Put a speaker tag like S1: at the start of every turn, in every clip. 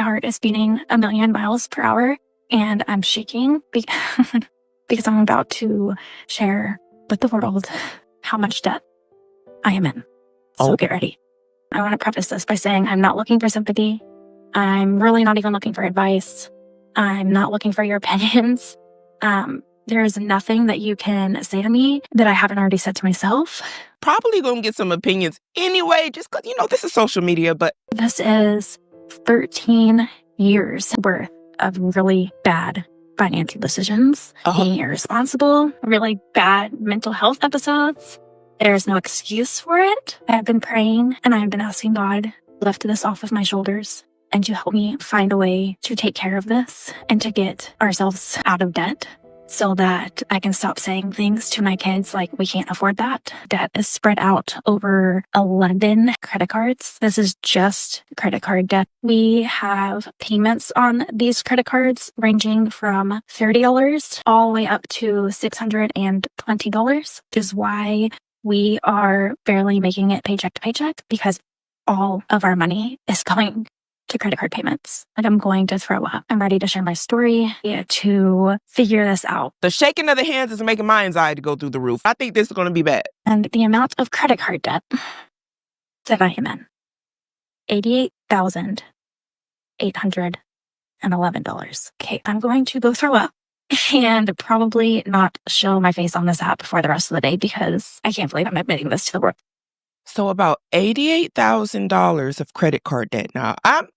S1: heart is beating 1,000,000 miles per hour, and I'm shaking because I'm about to share with the world how much debt I am in. So get ready. I want to preface this by saying I'm not looking for sympathy. I'm really not even looking for advice. I'm not looking for your opinions. There's nothing that you can say to me that I haven't already said to myself.
S2: Probably gonna get some opinions anyway, just because, this is social media, but
S1: This is 13 years worth of really bad financial decisions, being irresponsible, really bad mental health episodes. There's no excuse for it. I have been praying and I have been asking God to lift this off of my shoulders and to help me find a way to take care of this and to get ourselves out of debt so that I can stop saying things to my kids like, we can't afford that. Debt is spread out over 11 credit cards. This is just credit card debt. We have payments on these credit cards ranging from $30 all the way up to $620, which is why we are barely making it paycheck to paycheck because all of our money is going to credit card payments. Like, I'm going to throw up. I'm ready to share my story to figure this out.
S2: The shaking of the hands is making my anxiety go through the roof. I think this is going to be bad.
S1: And the amount of credit card debt that I am in, $88,811. Okay, I'm going to go throw up and probably not show my face on this app for the rest of the day because I can't believe I'm admitting this to the world.
S2: So about $88,000 of credit card debt. Now,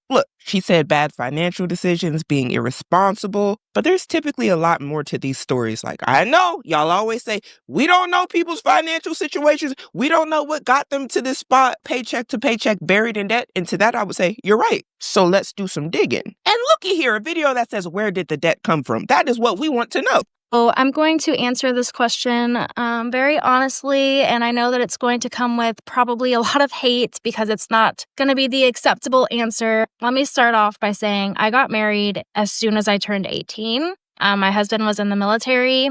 S2: look, she said bad financial decisions, being irresponsible, but there's typically a lot more to these stories. Like, I know y'all always say, we don't know people's financial situations. We don't know what got them to this spot, paycheck to paycheck, buried in debt. And to that, I would say, you're right. So let's do some digging. And looky here, a video that says, where did the debt come from? That is what we want to know.
S3: Oh, I'm going to answer this question very honestly, and I know that it's going to come with probably a lot of hate because it's not going to be the acceptable answer. Let me start off by saying I got married as soon as I turned 18. My husband was in the military.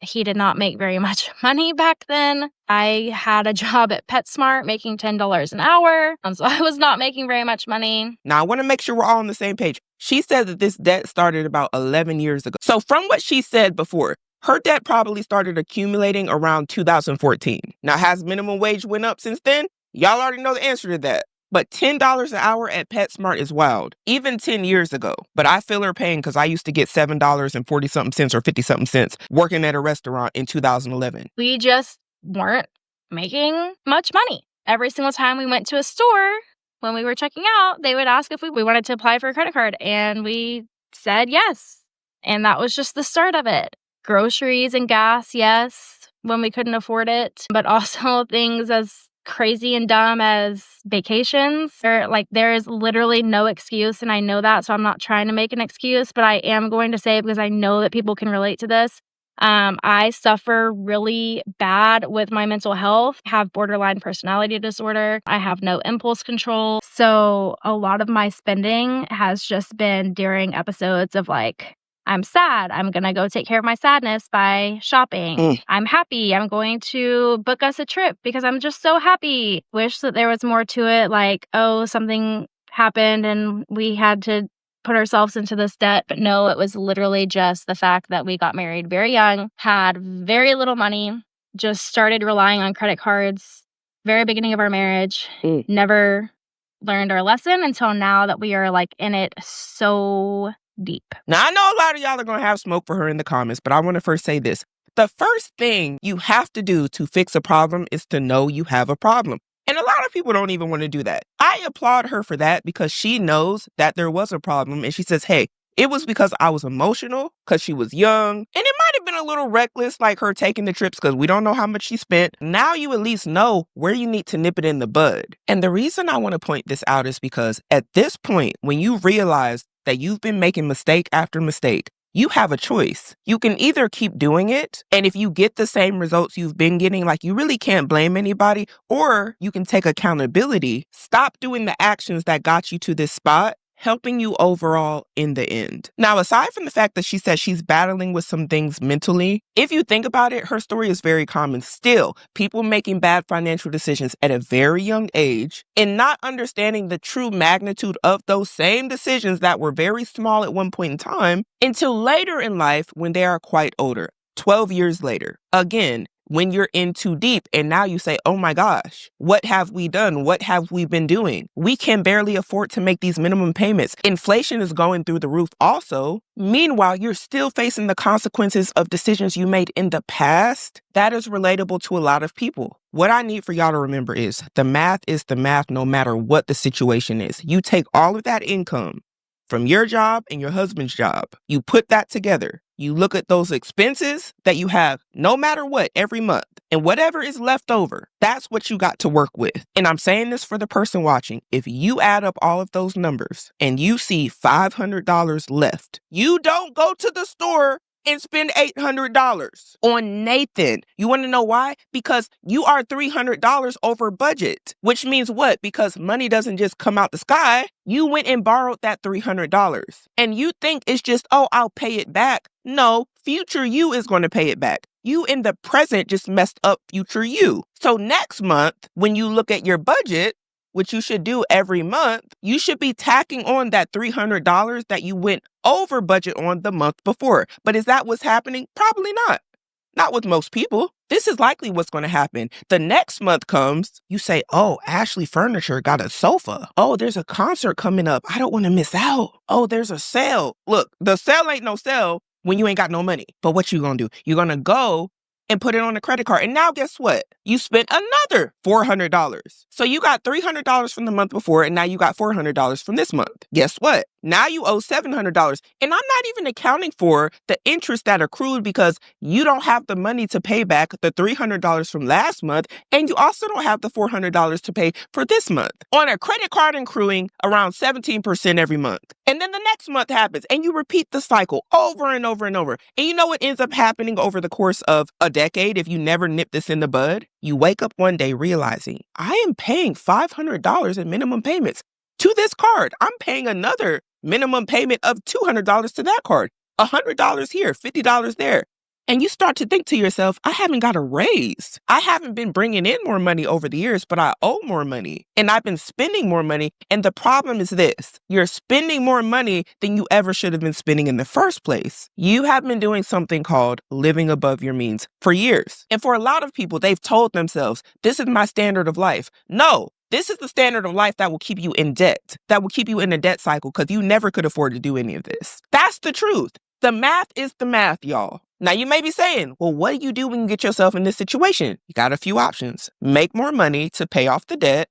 S3: He did not make very much money back then. I had a job at PetSmart making $10 an hour, so I was not making very much money.
S2: Now, I want to make sure we're all on the same page. She said that this debt started about 11 years ago. So from what she said before, her debt probably started accumulating around 2014. Now, has minimum wage went up since then? Y'all already know the answer to that. But $10 an hour at PetSmart is wild, even 10 years ago. But I feel her pain because I used to get $7.40-something cents or 50-something cents working at a restaurant in 2011.
S3: We just weren't making much money. Every single time we went to a store, when we were checking out, they would ask if we wanted to apply for a credit card, and we said yes. And that was just the start of it. Groceries and gas, yes, when we couldn't afford it, but also things as crazy and dumb as vacations. There is literally no excuse, and I know that, so I'm not trying to make an excuse, but I am going to say it because I know that people can relate to this. I suffer really bad with my mental health, have borderline personality disorder. I have no impulse control. So a lot of my spending has just been during episodes of like, I'm sad. I'm going to go take care of my sadness by shopping. I'm happy. I'm going to book us a trip because I'm just so happy. Wish that there was more to it. Like, oh, something happened and we had to put ourselves into this debt. But no, it was literally just the fact that we got married very young, had very little money, just started relying on credit cards, very beginning of our marriage, never learned our lesson until now that we are like in it so deep.
S2: Now, I know a lot of y'all are going to have smoke for her in the comments, but I want to first say this. The first thing you have to do to fix a problem is to know you have a problem. And a lot of people don't even want to do that. I applaud her for that because she knows that there was a problem. And she says, hey, it was because I was emotional, because she was young. And it might have been a little reckless, like her taking the trips, because we don't know how much she spent. Now you at least know where you need to nip it in the bud. And the reason I want to point this out is because at this point, when you realize that you've been making mistake after mistake, you have a choice. You can either keep doing it, and if you get the same results you've been getting, like you really can't blame anybody, or you can take accountability, stop doing the actions that got you to this spot, helping you overall in the end. Now, aside from the fact that she says she's battling with some things mentally, if you think about it, her story is very common. Still, people making bad financial decisions at a very young age and not understanding the true magnitude of those same decisions that were very small at one point in time until later in life when they are quite older, 12 years later. Again, when you're in too deep and now you say, oh my gosh, what have we done? What have we been doing? We can barely afford to make these minimum payments. Inflation is going through the roof also. Meanwhile, you're still facing the consequences of decisions you made in the past. That is relatable to a lot of people. What I need for y'all to remember is the math no matter what the situation is. You take all of that income from your job and your husband's job. You put that together. You look at those expenses that you have no matter what every month, and whatever is left over, that's what you got to work with. And I'm saying this for the person watching. If you add up all of those numbers and you see $500 left, you don't go to the store and spend $800 on Nathan. You want to know why? Because you are $300 over budget, which means what? Because money doesn't just come out the sky. You went and borrowed that $300 and you think it's just, oh, I'll pay it back. No, future you is going to pay it back. You in the present just messed up future you. So next month, when you look at your budget, which you should do every month, you should be tacking on that $300 that you went over budget on the month before. But is that what's happening? Probably not. Not with most people. This is likely what's going to happen. The next month comes, you say, oh, Ashley Furniture got a sofa. Oh, there's a concert coming up. I don't want to miss out. Oh, there's a sale. Look, the sale ain't no sale when you ain't got no money. But what you going to do? You're going to go and put it on a credit card. And now guess what? You spent another $400. So you got $300 from the month before, and now you got $400 from this month. Guess what? Now you owe $700. And I'm not even accounting for the interest that accrued because you don't have the money to pay back the $300 from last month, and you also don't have the $400 to pay for this month. On a credit card accruing around 17% every month. And then the next month happens, and you repeat the cycle over and over and over. And you know what ends up happening over the course of a decade if you never nip this in the bud? You wake up one day realizing, I am paying $500 in minimum payments to this card. I'm paying another minimum payment of $200 to that card, $100 here, $50 there. And you start to think to yourself, I haven't got a raise. I haven't been bringing in more money over the years, but I owe more money and I've been spending more money. And the problem is this, you're spending more money than you ever should have been spending in the first place. You have been doing something called living above your means for years. And for a lot of people, they've told themselves, this is my standard of life. No. This is the standard of life that will keep you in debt, that will keep you in a debt cycle because you never could afford to do any of this. That's the truth. The math is the math, y'all. Now, you may be saying, well, what do you do when you get yourself in this situation? You got a few options. Make more money to pay off the debt.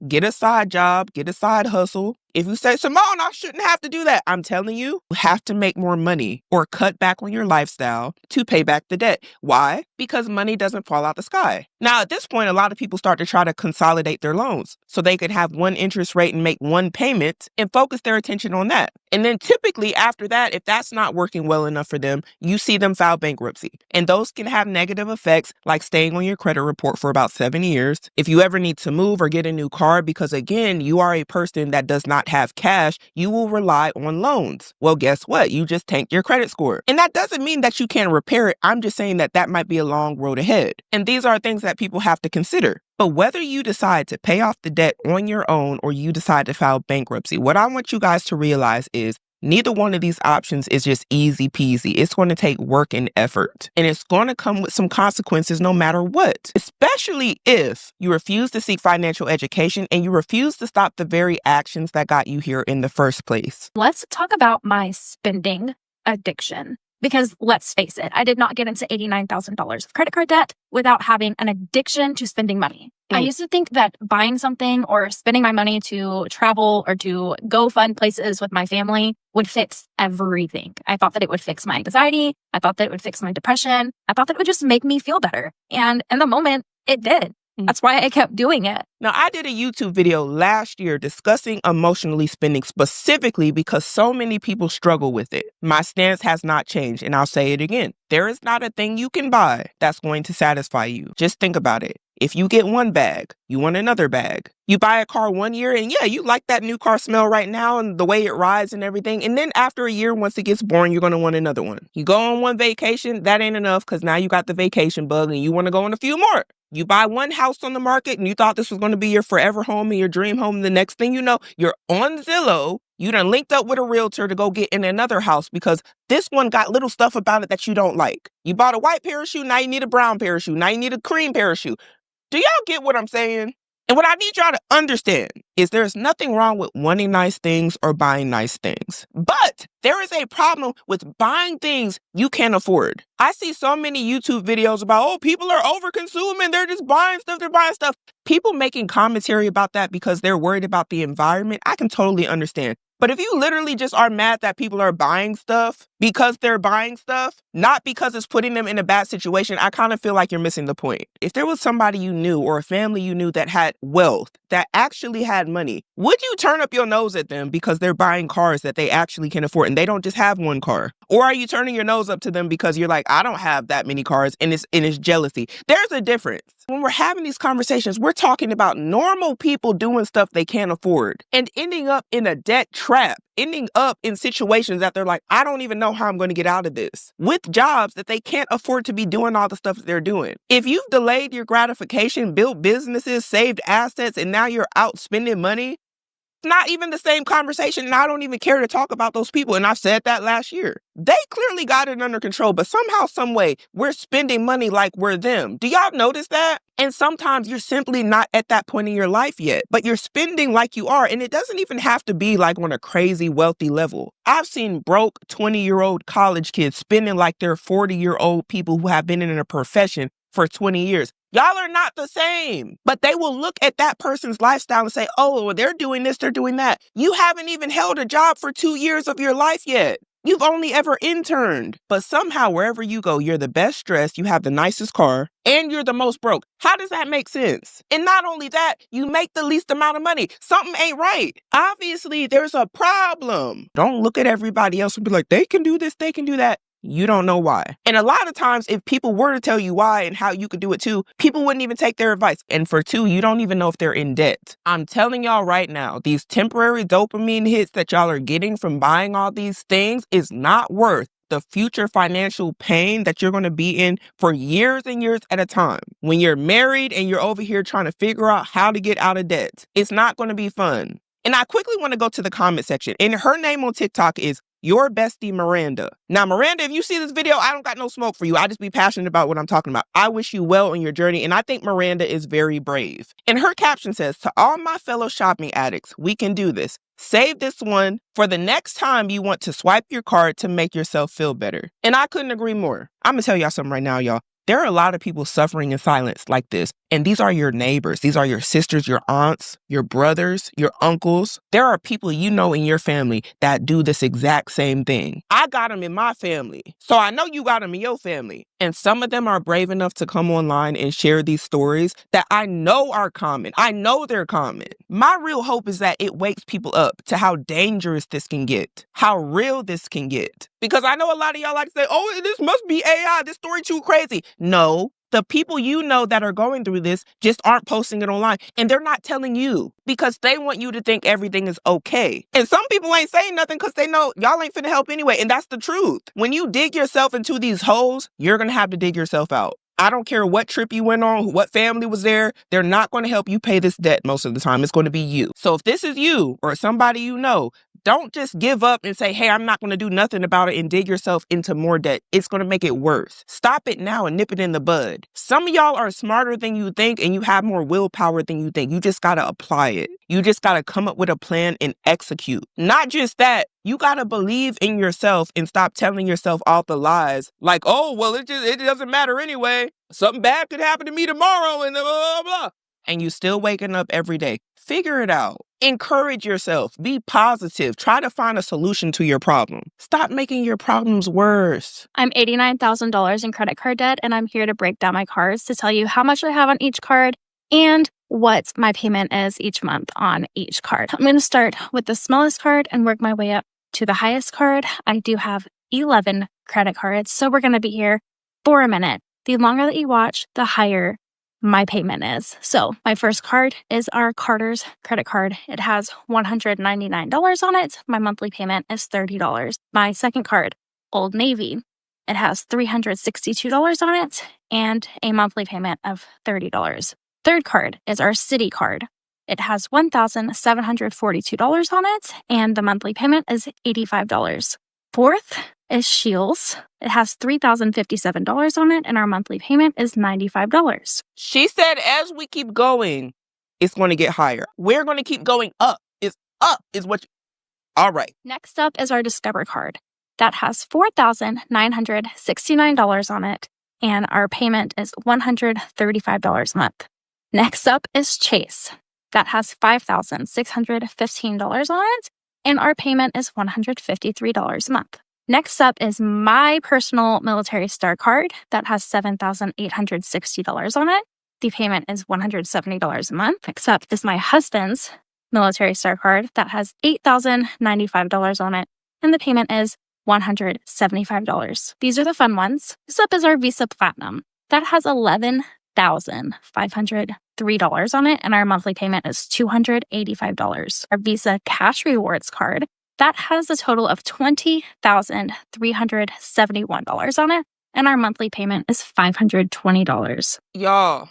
S2: Get a side job, get a side hustle. If you say, Symone, I shouldn't have to do that. I'm telling you, you have to make more money or cut back on your lifestyle to pay back the debt. Why? Because money doesn't fall out the sky. Now, at this point, a lot of people start to try to consolidate their loans so they could have one interest rate and make one payment and focus their attention on that. And then typically after that, if that's not working well enough for them, you see them file bankruptcy. And those can have negative effects like staying on your credit report for about 7 years. If you ever need to move or get a new car, because again, you are a person that does not have cash, you will rely on loans. Well, guess what? You just tanked your credit score. And that doesn't mean that you can't repair it. I'm just saying that that might be a long road ahead. And these are things that people have to consider. But whether you decide to pay off the debt on your own or you decide to file bankruptcy, what I want you guys to realize is neither one of these options is just easy peasy. It's going to take work and effort, and it's going to come with some consequences no matter what, especially if you refuse to seek financial education and you refuse to stop the very actions that got you here in the first place.
S1: Let's talk about my spending addiction. Because let's face it, I did not get into $89,000 of credit card debt without having an addiction to spending money. I used to think that buying something or spending my money to travel or to go fun places with my family would fix everything. I thought that it would fix my anxiety. I thought that it would fix my depression. I thought that it would just make me feel better. And in the moment, it did. That's why I kept doing it.
S2: Now, I did a YouTube video last year discussing emotionally spending specifically because so many people struggle with it. My stance has not changed, and I'll say it again. There is not a thing you can buy that's going to satisfy you. Just think about it. If you get one bag, you want another bag. You buy a car 1 year and yeah, you like that new car smell right now and the way it rides and everything. And then after a year, once it gets boring, you're going to want another one. You go on one vacation, that ain't enough because now you got the vacation bug and you want to go on a few more. You buy one house on the market and you thought this was going to be your forever home and your dream home. The next thing you know, you're on Zillow. You done linked up with a realtor to go get in another house because this one got little stuff about it that you don't like. You bought a white parachute, now you need a brown parachute. Now you need a cream parachute. Do y'all get what I'm saying? And what I need y'all to understand is there's nothing wrong with wanting nice things or buying nice things. But there is a problem with buying things you can't afford. I see so many YouTube videos about, oh, people are over consuming. They're just buying stuff. They're buying stuff. People making commentary about that because they're worried about the environment. I can totally understand. But if you literally just are mad that people are buying stuff because they're buying stuff, not because it's putting them in a bad situation, I kind of feel like you're missing the point. If there was somebody you knew or a family you knew that had wealth, that actually had money, would you turn up your nose at them because they're buying cars that they actually can afford and they don't just have one car? Or are you turning your nose up to them because you're like, I don't have that many cars and it's jealousy? There's a difference. When we're having these conversations, we're talking about normal people doing stuff they can't afford and ending up in a debt trap, ending up in situations that they're like, I don't even know how I'm going to get out of this, with jobs that they can't afford to be doing all the stuff that they're doing. If you've delayed your gratification, built businesses, saved assets, and now you're out spending money, not even the same conversation, and I don't even care to talk about those people. And I've said that last year. They clearly got it under control, but somehow, some way, we're spending money like we're them. Do y'all notice that? And sometimes you're simply not at that point in your life yet, but you're spending like you are. And it doesn't even have to be like on a crazy wealthy level. I've seen broke 20-year-old college kids spending like they're 40-year-old people who have been in a profession for 20 years. Y'all are not the same, but they will look at that person's lifestyle and say, oh, well, they're doing this, they're doing that. You haven't even held a job for 2 years of your life yet. You've only ever interned. But somehow, wherever you go, you're the best dressed, you have the nicest car, and you're the most broke. How does that make sense? And not only that, you make the least amount of money. Something ain't right. Obviously, there's a problem. Don't look at everybody else and be like, they can do this, they can do that. You don't know why. And a lot of times, if people were to tell you why and how you could do it too, people wouldn't even take their advice. And for two, you don't even know if they're in debt. I'm telling y'all right now, these temporary dopamine hits that y'all are getting from buying all these things is not worth the future financial pain that you're going to be in for years and years at a time. When you're married and you're over here trying to figure out how to get out of debt, it's not going to be fun. And I quickly want to go to the comment section. And her name on TikTok is Your Bestie Miranda. Now, Miranda, if you see this video, I don't got no smoke for you. I just be passionate about what I'm talking about. I wish you well on your journey, and I think Miranda is very brave. And her caption says, to all my fellow shopping addicts, we can do this. Save this one for the next time you want to swipe your card to make yourself feel better. And I couldn't agree more. I'm going to tell y'all something right now, y'all. There are a lot of people suffering in silence like this. And these are your neighbors. These are your sisters, your aunts, your brothers, your uncles. There are people you know in your family that do this exact same thing. I got them in my family. So I know you got them in your family. And some of them are brave enough to come online and share these stories that I know are common. I know they're common. My real hope is that it wakes people up to how dangerous this can get, how real this can get. Because I know a lot of y'all like to say, oh, this must be AI. This story too crazy. No. The people you know that are going through this just aren't posting it online, and they're not telling you because they want you to think everything is okay. And some people ain't saying nothing because they know y'all ain't finna help anyway, and that's the truth. When you dig yourself into these holes, you're gonna have to dig yourself out. I don't care what trip you went on, what family was there, they're not going to help you pay this debt most of the time. It's going to be you. So if this is you or somebody you know, don't just give up and say, hey, I'm not going to do nothing about it and dig yourself into more debt. It's going to make it worse. Stop it now and nip it in the bud. Some of y'all are smarter than you think and you have more willpower than you think. You just got to apply it. You just got to come up with a plan and execute. Not just that. You got to believe in yourself and stop telling yourself all the lies. Like, oh, well, it doesn't matter anyway. Something bad could happen to me tomorrow and blah, blah, blah. And you still waking up every day. Figure it out. Encourage yourself. Be positive. Try to find a solution to your problem. Stop making your problems worse.
S3: I'm $89,000 in credit card debt, and I'm here to break down my cards to tell you how much I have on each card and what my payment is each month on each card. I'm going to start with the smallest card and work my way up to the highest card. I do have 11 credit cards, so we're going to be here for a minute. The longer that you watch, the higher
S1: my payment is. So my first card is our Carter's credit card. It has $199 on it. My monthly payment is $30. My second card, Old Navy. It has $362 on it and a monthly payment of $30. Third card is our Citi card. It has $1,742 on it and the monthly payment is $85. Fourth is Shields. It has $3,057 on it and our monthly payment is $95.
S2: She said as we keep going, it's going to get higher. We're going to keep going up. It's up is what you... All right.
S1: Next up is our Discover card. That has $4,969 on it and our payment is $135 a month. Next up is Chase. That has $5,615 on it and our payment is $153 a month. Next up is my personal Military Star card that has $7,860 on it. The payment is $170 a month. Next up is my husband's Military Star card that has $8,095 on it, and the payment is $175. These are the fun ones. Next up is our Visa Platinum. That has $11,503 on it, and our monthly payment is $285. Our Visa Cash Rewards card, that has a total of $20,371 on it, and our monthly payment is $520.
S2: Y'all,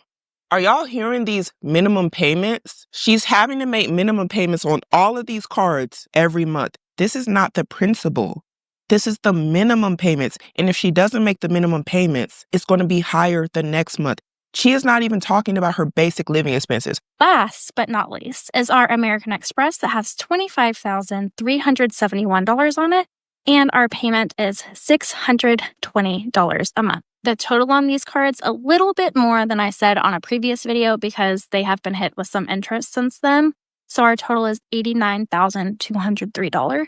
S2: are y'all hearing these minimum payments? She's having to make minimum payments on all of these cards every month. This is not the principal. This is the minimum payments. And if she doesn't make the minimum payments, it's going to be higher the next month. She is not even talking about her basic living expenses.
S1: Last but not least is our American Express that has $25,371 on it, and our payment is $620 a month. The total on these cards, a little bit more than I said on a previous video because they have been hit with some interest since then. So our total is $89,203.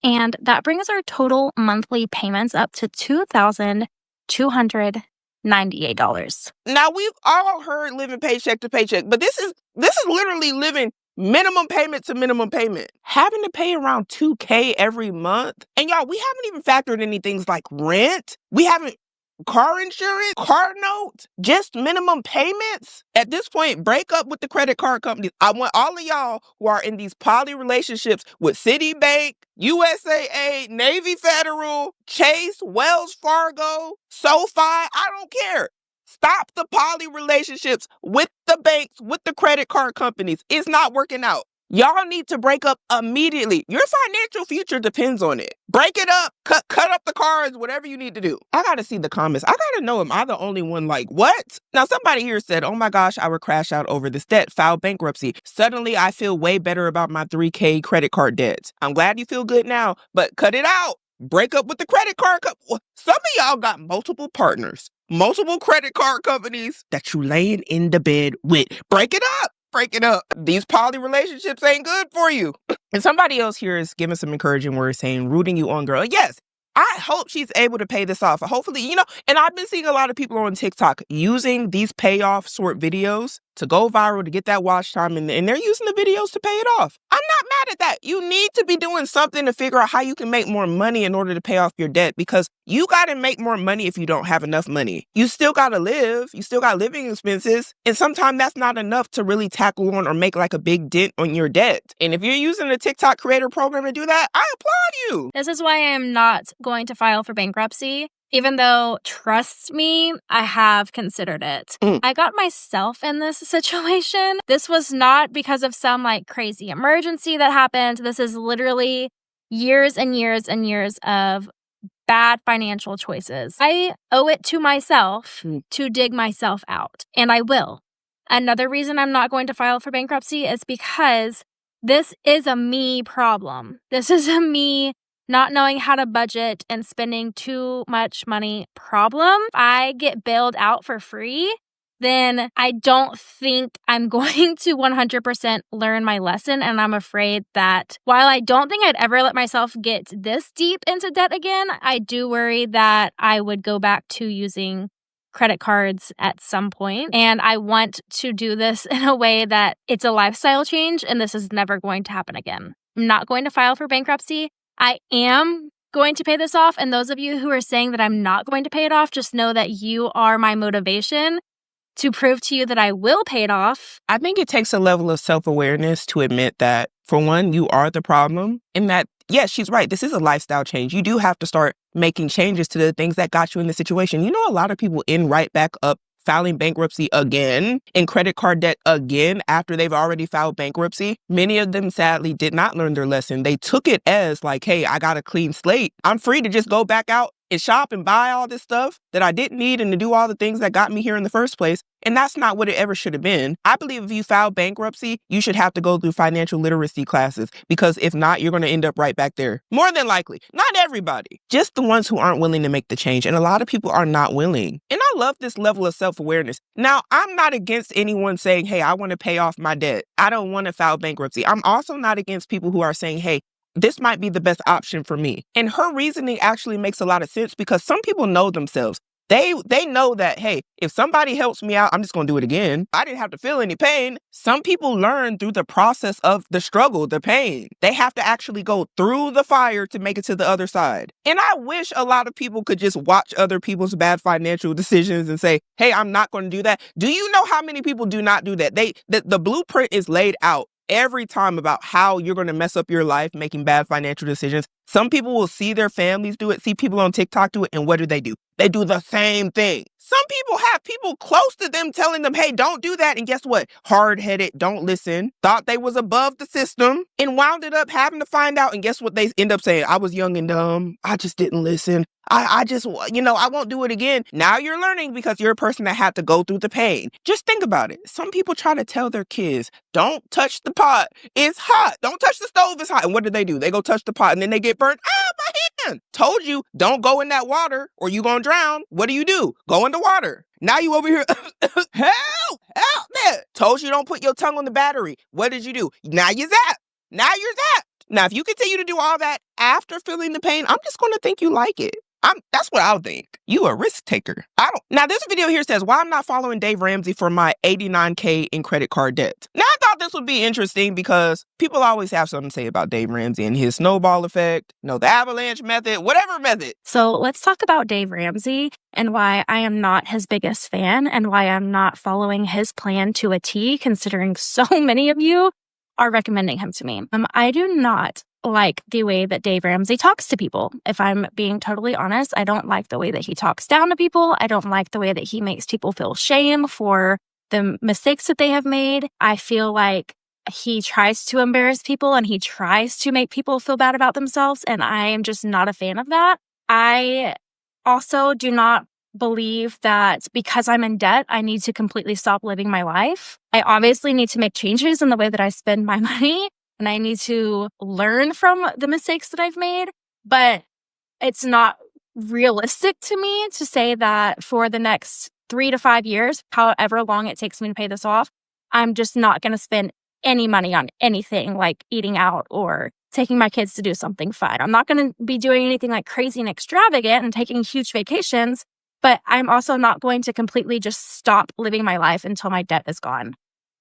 S1: And that brings our total monthly payments up to $2,298.
S2: Now, we've all heard living paycheck to paycheck, but this is literally living minimum payment to minimum payment. Having to pay around $2,000 every month. And y'all, we haven't even factored any things like rent. We haven't car insurance, car notes, just minimum payments. At this point, break up with the credit card companies. I want all of y'all who are in these poly relationships with Citibank, USAA, Navy Federal, Chase, Wells Fargo, SoFi, I don't care. Stop the poly relationships with the banks, with the credit card companies. It's not working out. Y'all need to break up immediately. Your financial future depends on it. Break it up, cut up the cards, whatever you need to do. I gotta see the comments. I gotta know, am I the only one like, what? Now, somebody here said, oh my gosh, I would crash out over this debt, file bankruptcy. Suddenly, I feel way better about my $3,000 credit card debts. I'm glad you feel good now, but cut it out. Break up with the credit card company. Some of y'all got multiple partners, multiple credit card companies that you laying in the bed with. Break it up. Break it up. These poly relationships ain't good for you. And somebody else here is giving some encouraging words saying, rooting you on, girl. Yes, I hope she's able to pay this off. Hopefully, and I've been seeing a lot of people on TikTok using these payoff sort videos to go viral, to get that watch time, and they're using the videos to pay it off. I'm not mad at that. You need to be doing something to figure out how you can make more money in order to pay off your debt, because you got to make more money if you don't have enough money. You still got to live. You still got living expenses. And sometimes that's not enough to really tackle on or make like a big dent on your debt. And if you're using a TikTok creator program to do that, I applaud you.
S3: This is why I am not going to file for bankruptcy. Even though, trust me, I have considered it. I got myself in this situation. This was not because of some crazy emergency that happened. This is literally years and years and years of bad financial choices. I owe it to myself to dig myself out, and I will. Another reason I'm not going to file for bankruptcy is because this is a me problem. This is a me not knowing how to budget and spending too much money problem. If I get bailed out for free, then I don't think I'm going to 100% learn my lesson. And I'm afraid that while I don't think I'd ever let myself get this deep into debt again, I do worry that I would go back to using credit cards at some point. And I want to do this in a way that it's a lifestyle change, and this is never going to happen again. I'm not going to file for bankruptcy. I am going to pay this off. And those of you who are saying that I'm not going to pay it off, just know that you are my motivation to prove to you that I will pay it off.
S2: I think it takes a level of self-awareness to admit that, for one, you are the problem, and that, yes, she's right. This is a lifestyle change. You do have to start making changes to the things that got you in the situation. You know, a lot of people end right back up filing bankruptcy again and credit card debt again after they've already filed bankruptcy. Many of them sadly did not learn their lesson. They took it as like, hey, I got a clean slate. I'm free to just go back out and shop and buy all this stuff that I didn't need and to do all the things that got me here in the first place. And that's not what it ever should have been. I believe if you file bankruptcy, you should have to go through financial literacy classes, because if not, you're going to end up right back there. More than likely. Not everybody. Just the ones who aren't willing to make the change. And a lot of people are not willing. And I love this level of self-awareness. Now, I'm not against anyone saying, hey, I want to pay off my debt. I don't want to file bankruptcy. I'm also not against people who are saying, hey, this might be the best option for me. And her reasoning actually makes a lot of sense, because some people know themselves. They know that, hey, if somebody helps me out, I'm just going to do it again. I didn't have to feel any pain. Some people learn through the process of the struggle, the pain. They have to actually go through the fire to make it to the other side. And I wish a lot of people could just watch other people's bad financial decisions and say, hey, I'm not going to do that. Do you know how many people do not do that? The blueprint is laid out every time about how you're going to mess up your life making bad financial decisions. Some people will see their families do it, see people on TikTok do it, and what do? They do the same thing. Some people have people close to them telling them, hey, don't do that. And guess what? Hard-headed, don't listen, thought they was above the system, and wound up having to find out. And guess what? They end up saying, I was young and dumb. I just didn't listen. I won't do it again. Now you're learning because you're a person that had to go through the pain. Just think about it. Some people try to tell their kids, don't touch the pot. It's hot. Don't touch the stove. It's hot. And what do? They go touch the pot and then they get burnt. My hand. Told you, don't go in that water or you gonna drown. What do? Go in the water. Now you over here, help there. Told you, don't put your tongue on the battery. What did you do? Now you're zapped. Now, if you continue to do all that after feeling the pain, I'm just going to think you like it. That's what I'll think. You a risk taker. Now, this video here says why I'm not following Dave Ramsey for my $89K in credit card debt. Now, I thought this would be interesting because people always have something to say about Dave Ramsey and his snowball effect, the avalanche method, whatever method.
S3: So let's talk about Dave Ramsey and why I am not his biggest fan and why I'm not following his plan to a T, considering so many of you are recommending him to me. I do not like the way that Dave Ramsey talks to people. If I'm being totally honest, I don't like the way that he talks down to people. I don't like the way that he makes people feel shame for the mistakes that they have made. I feel like he tries to embarrass people and he tries to make people feel bad about themselves. And I am just not a fan of that. I also do not believe that because I'm in debt, I need to completely stop living my life. I obviously need to make changes in the way that I spend my money. And I need to learn from the mistakes that I've made. But it's not realistic to me to say that for the next 3 to 5 years, however long it takes me to pay this off, I'm just not going to spend any money on anything like eating out or taking my kids to do something fun. I'm not going to be doing anything like crazy and extravagant and taking huge vacations. But I'm also not going to completely just stop living my life until my debt is gone.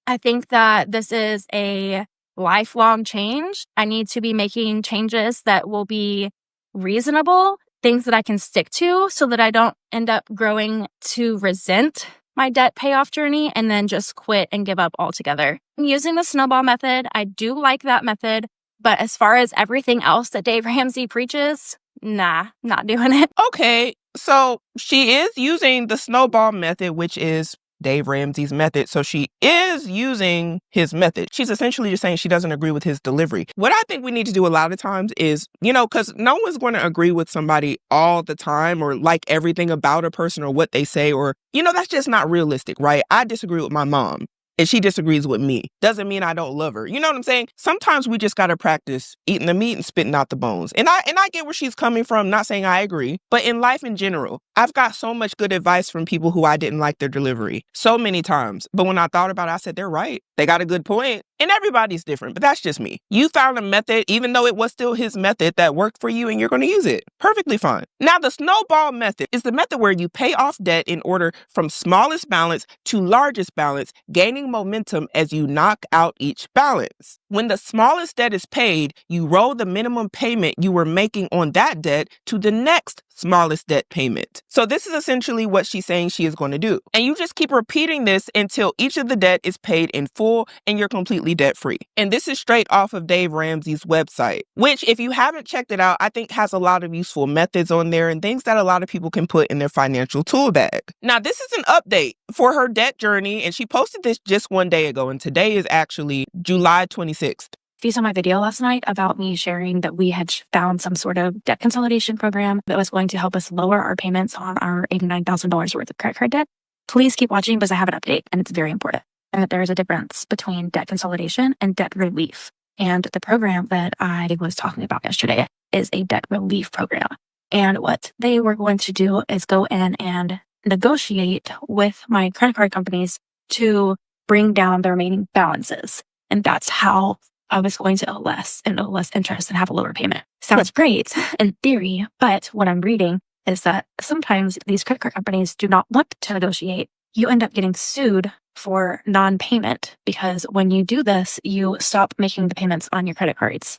S3: I think that this is a lifelong change. I need to be making changes that will be reasonable, things that I can stick to so that I don't end up growing to resent my debt payoff journey and then just quit and give up altogether. I'm using the snowball method. I do like that method. But as far as everything else that Dave Ramsey preaches, nah, not doing it.
S2: Okay, so she is using the snowball method, which is Dave Ramsey's method. So she is using his method. She's essentially just saying she doesn't agree with his delivery. What I think we need to do a lot of times is, because no one's going to agree with somebody all the time or like everything about a person or what they say, or, that's just not realistic, right? I disagree with my mom and she disagrees with me. Doesn't mean I don't love her. You know what I'm saying? Sometimes we just got to practice eating the meat and spitting out the bones. And I get where she's coming from, not saying I agree, but in life in general, I've got so much good advice from people who I didn't like their delivery so many times. But when I thought about it, I said, they're right. They got a good point. And everybody's different, but that's just me. You found a method, even though it was still his method that worked for you and you're going to use it. Perfectly fine. Now, the snowball method is the method where you pay off debt in order from smallest balance to largest balance, gaining momentum as you knock out each balance. When the smallest debt is paid, you roll the minimum payment you were making on that debt to the next smallest debt payment. So this is essentially what she's saying she is going to do. And you just keep repeating this until each of the debt is paid in full and you're completely debt-free. And this is straight off of Dave Ramsey's website, which if you haven't checked it out, I think has a lot of useful methods on there and things that a lot of people can put in their financial tool bag. Now, this is an update for her debt journey, and she posted this just one day ago, and today is actually July 26th.
S1: If you saw my video last night about me sharing that we had found some sort of debt consolidation program that was going to help us lower our payments on our $89,000 worth of credit card debt, please keep watching because I have an update and it's very important. And that there is a difference between debt consolidation and debt relief. And the program that I was talking about yesterday is a debt relief program. And what they were going to do is go in and negotiate with my credit card companies to bring down the remaining balances. And that's how I was going to owe less interest and have a lower payment. Sounds great in theory, but what I'm reading is that sometimes these credit card companies do not want to negotiate. You end up getting sued for non-payment because when you do this, you stop making the payments on your credit cards.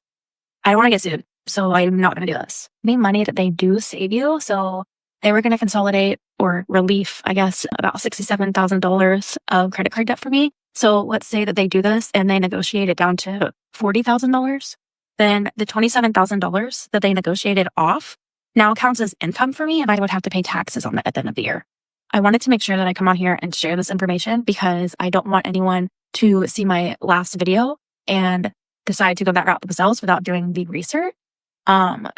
S1: I don't want to get sued, so I'm not going to do this. The money that they do save you, so they were going to consolidate or relief, I guess, about $67,000 of credit card debt for me. So let's say that they do this and they negotiate it down to $40,000. Then the $27,000 that they negotiated off now counts as income for me and I would have to pay taxes on that at the end of the year. I wanted to make sure that I come on here and share this information because I don't want anyone to see my last video and decide to go that route themselves without doing the research.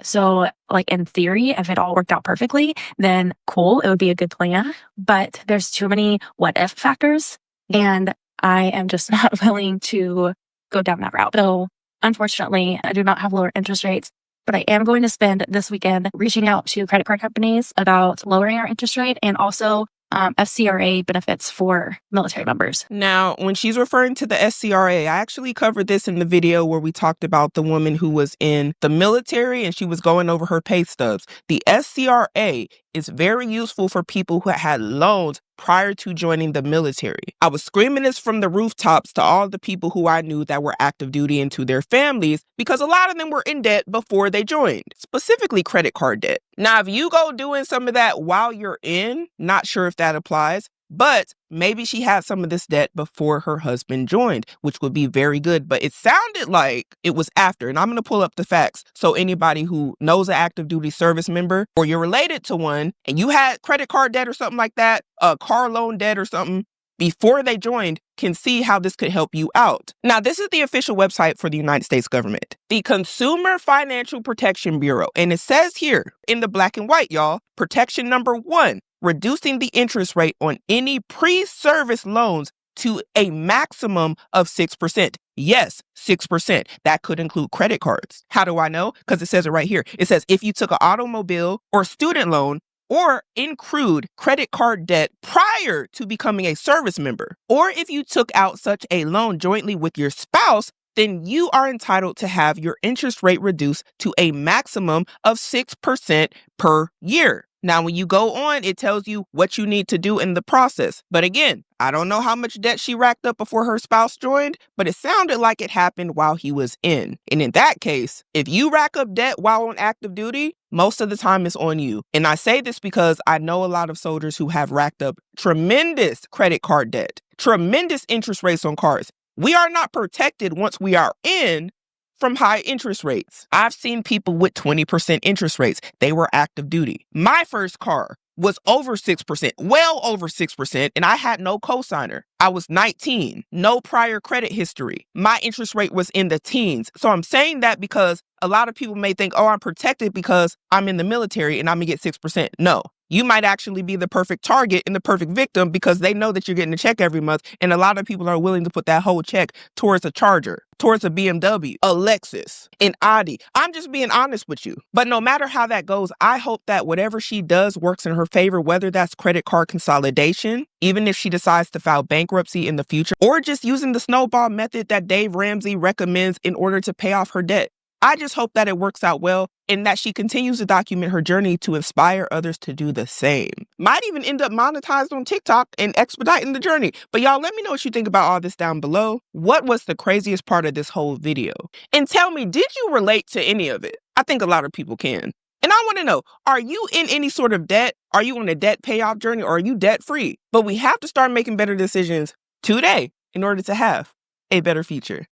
S1: So like in theory, if it all worked out perfectly, then cool, it would be a good plan. But there's too many what if factors and I am just not willing to go down that route. So unfortunately, I do not have lower interest rates, but I am going to spend this weekend reaching out to credit card companies about lowering our interest rate and also FCRA benefits for military members.
S2: Now, when she's referring to the SCRA, I actually covered this in the video where we talked about the woman who was in the military and she was going over her pay stubs. The SCRA is very useful for people who had loans prior to joining the military. I was screaming this from the rooftops to all the people who I knew that were active duty and to their families because a lot of them were in debt before they joined, specifically credit card debt. Now, if you go doing some of that while you're in, not sure if that applies, but maybe she had some of this debt before her husband joined, which would be very good. But it sounded like it was after. And I'm going to pull up the facts. So anybody who knows an active duty service member or you're related to one and you had credit card debt or something like that, a car loan debt or something before they joined can see how this could help you out. Now, this is the official website for the United States government, the Consumer Financial Protection Bureau. And it says here in the black and white, y'all, protection number 1. Reducing the interest rate on any pre-service loans to a maximum of 6%. Yes, 6%. That could include credit cards. How do I know? Because it says it right here. It says if you took an automobile or student loan or accrued credit card debt prior to becoming a service member, or if you took out such a loan jointly with your spouse, then you are entitled to have your interest rate reduced to a maximum of 6% per year. Now, when you go on, it tells you what you need to do in the process. But again, I don't know how much debt she racked up before her spouse joined, but it sounded like it happened while he was in. And in that case, if you rack up debt while on active duty, most of the time it's on you. And I say this because I know a lot of soldiers who have racked up tremendous credit card debt, tremendous interest rates on cards. We are not protected once we are in from high interest rates. I've seen people with 20% interest rates. They were active duty. My first car was over 6%, well over 6%, and I had no cosigner. I was 19, no prior credit history. My interest rate was in the teens. So I'm saying that because a lot of people may think, oh, I'm protected because I'm in the military and I'm gonna get 6%. No. You might actually be the perfect target and the perfect victim because they know that you're getting a check every month. And a lot of people are willing to put that whole check towards a Charger, towards a BMW, a Lexus, an Audi. I'm just being honest with you. But no matter how that goes, I hope that whatever she does works in her favor, whether that's credit card consolidation, even if she decides to file bankruptcy in the future, or just using the snowball method that Dave Ramsey recommends in order to pay off her debt. I just hope that it works out well and that she continues to document her journey to inspire others to do the same. Might even end up monetized on TikTok and expediting the journey. But y'all, let me know what you think about all this down below. What was the craziest part of this whole video? And tell me, did you relate to any of it? I think a lot of people can. And I want to know, are you in any sort of debt? Are you on a debt payoff journey, or are you debt free? But we have to start making better decisions today in order to have a better future.